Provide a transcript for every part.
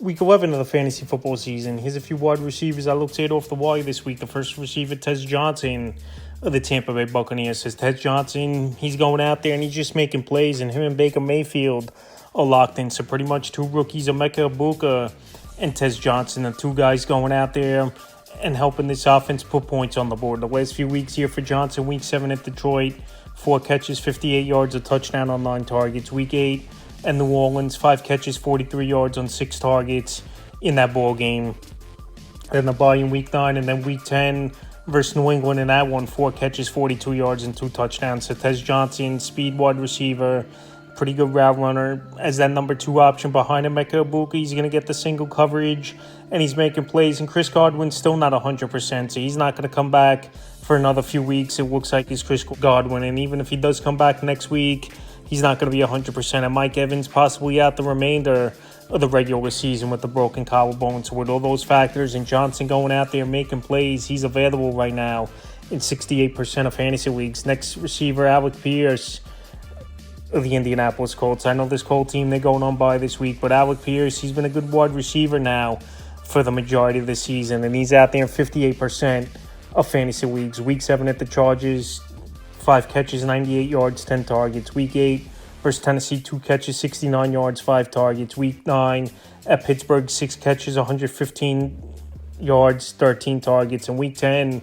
Week 11 of the fantasy football season. Here's a few wide receivers I looked at off the wire this week. The first receiver, Tez Johnson of the Tampa Bay Buccaneers. Says Tez Johnson, he's going out there and he's just making plays, and him and Baker Mayfield are locked in. So pretty much two rookies, Emeka Egbuka and Tez Johnson, the two guys going out there and helping this offense put points on the board. The last few weeks here for Johnson, Week 7 at Detroit, 4 catches, 58 yards, a touchdown on 9 targets. Week 8 and New Orleans, 5 catches, 43 yards on 6 targets in that ball game. Then the bye in Week 9, and then Week 10 versus New England in that one, 4 catches, 42 yards, and 2 touchdowns. So Tez Johnson, speed wide receiver, pretty good route runner. As that number 2 option behind Emeka Egbuka, he's going to get the single coverage, and he's making plays. And Chris Godwin's still not 100%, so he's not going to come back for another few weeks. It looks like he's Chris Godwin, and even if he does come back next week, he's not going to be 100%. And Mike Evans possibly out the remainder of the regular season with the broken collarbone. So with all those factors and Johnson going out there making plays, he's available right now in 68% of fantasy leagues. Next receiver, Alec Pierce of the Indianapolis Colts. I know this Colt team, they're going on by this week, but Alec Pierce, he's been a good wide receiver now for the majority of the season, and he's out there in 58% of fantasy leagues. Week 7 at the Chargers, 5 catches, 98 yards, 10 targets. Week 8 versus Tennessee, 2 catches, 69 yards, 5 targets. Week 9 at Pittsburgh, 6 catches, 115 yards, 13 targets. And Week 10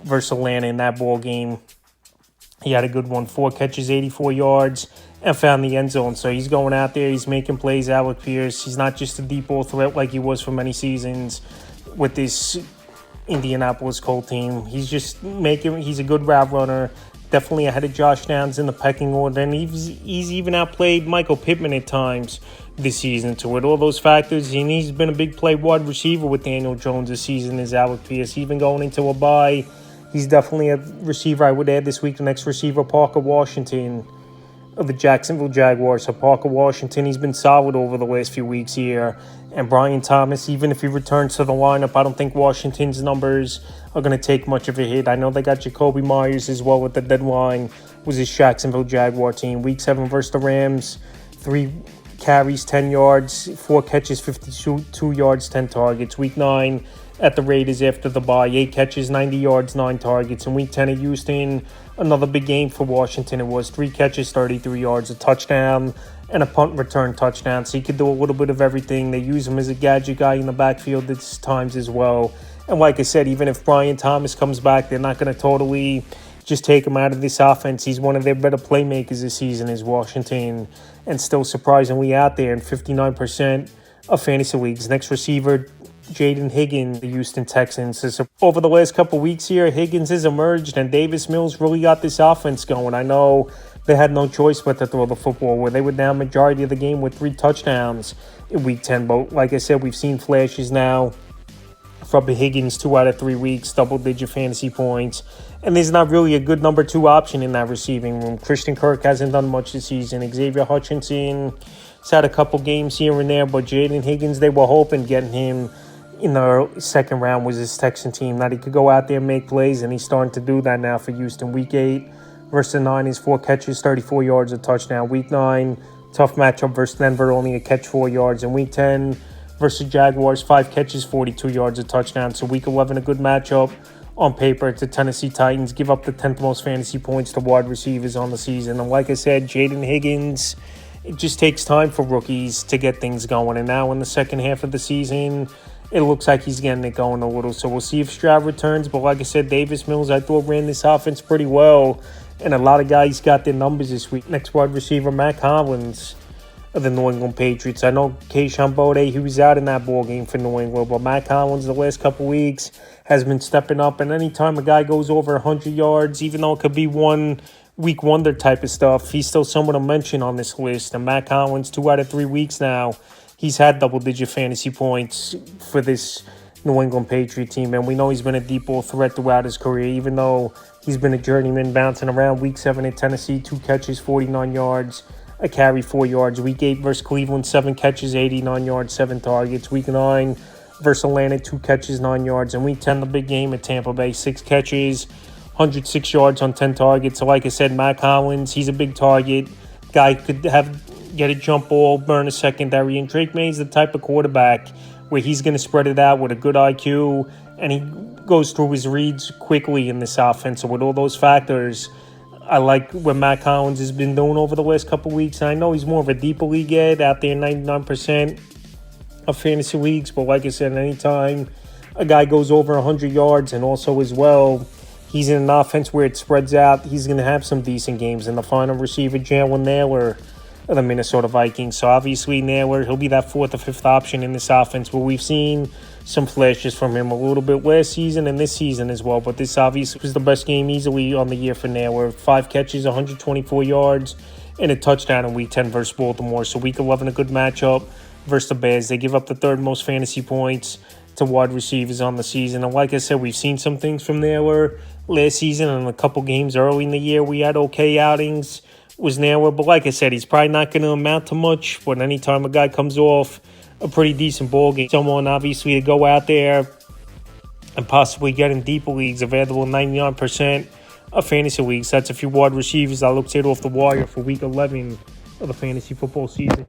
versus Atlanta in that ball game, he had a good one, 4 catches, 84 yards, and found the end zone. So he's going out there, he's making plays, Alec Pierce. He's not just a deep ball threat like he was for many seasons with this Indianapolis Colts team. He's a good route runner. Definitely ahead of Josh Downs in the pecking order, and he's even outplayed Michael Pittman at times this season. So with all those factors, and he's been a big play wide receiver with Daniel Jones this season, is Alec Pierce. Even going into a bye, he's definitely a receiver I would add this week. The next receiver, Parker Washington of the Jacksonville Jaguars. So Parker Washington, he's been solid over the last few weeks here. And Brian Thomas, even if he returns to the lineup, I don't think Washington's numbers are going to take much of a hit. I know they got Jacoby Myers as well with the deadline, was his Jacksonville Jaguar team. Week 7 versus the Rams, 3 carries, 10 yards, 4 catches, 52 yards, 10 targets. Week 9 at the Raiders after the bye, 8 catches, 90 yards, 9 targets. And Week 10 at Houston, another big game for Washington. It was 3 catches, 33 yards, a touchdown, and a punt return touchdown. So he could do a little bit of everything. They use him as a gadget guy in the backfield at times as well. And like I said, even if Brian Thomas comes back, they're not going to totally just take him out of this offense. He's one of their better playmakers this season, is Washington, and still surprisingly out there in 59% of fantasy leagues. Next receiver, Jaden Higgins, the Houston Texans. So over the last couple weeks here, Higgins has emerged, and Davis Mills really got this offense going. I know they had no choice but to throw the football, where they were down majority of the game with 3 touchdowns in Week 10. But like I said, we've seen flashes now from Higgins 2 out of 3 weeks, double-digit fantasy points. And there's not really a good number 2 option in that receiving room. Christian Kirk hasn't done much this season. Xavier Hutchinson has had a couple games here and there, but Jaden Higgins, they were hoping getting him in the second round was his Texan team, that he could go out there and make plays, and he's starting to do that now for Houston. Week 8 versus the Niners, 4 catches, 34 yards, a touchdown. Week 9, tough matchup versus Denver, only a catch, 4 yards. And Week 10 versus Jaguars, 5 catches, 42 yards, a touchdown. So Week 11, a good matchup on paper. The Tennessee Titans give up the 10th most fantasy points to wide receivers on the season. And like I said, Jaden Higgins, it just takes time for rookies to get things going. And now in the second half of the season, it looks like he's getting it going a little. So we'll see if Stroud returns. But like I said, Davis Mills, I thought, ran this offense pretty well. And a lot of guys got their numbers this week. Next wide receiver, Matt Collins of the New England Patriots. I know Kayshon Boutte, he was out in that ball game for New England. But Matt Collins, the last couple weeks, has been stepping up. And anytime a guy goes over 100 yards, even though it could be one week wonder type of stuff, he's still someone to mention on this list. And Matt Collins, 2 out of 3 weeks now, he's had double-digit fantasy points for this New England Patriot team, and we know he's been a deep ball threat throughout his career, even though he's been a journeyman bouncing around. Week 7 at Tennessee, 2 catches, 49 yards, a carry, 4 yards. Week 8 versus Cleveland, 7 catches, 89 yards, 7 targets. Week 9 versus Atlanta, 2 catches, 9 yards. And Week 10, the big game at Tampa Bay, 6 catches, 106 yards on 10 targets. So like I said, Matt Collins, he's a big target. Guy could have get a jump ball, burn a secondary. And Drake May's the type of quarterback where he's going to spread it out with a good IQ, and he goes through his reads quickly in this offense. So with all those factors, I like what Matt Collins has been doing over the last couple of weeks. And I know he's more of a deeper league head out there, 99% of fantasy leagues. But like I said, anytime a guy goes over 100 yards and also as well, he's in an offense where it spreads out, he's going to have some decent games. And the final receiver, Jalen Naylor of the Minnesota Vikings. So obviously Naylor, he'll be that fourth or fifth option in this offense. But we've seen some flashes from him a little bit last season and this season as well. But this obviously was the best game easily on the year for Naylor. 5 catches, 124 yards, and a touchdown in Week 10 versus Baltimore. So Week 11, a good matchup versus the Bears. They give up the third most fantasy points to wide receivers on the season. And like I said, we've seen some things from Naylor last season, and a couple games early in the year we had okay outings was Naylor. But like I said, he's probably not going to amount to much. But anytime a guy comes off a pretty decent ball game, someone obviously to go out there and possibly get in deeper leagues, available 99% of fantasy leagues. That's a few wide receivers I looked at off the wire for Week 11 of the fantasy football season.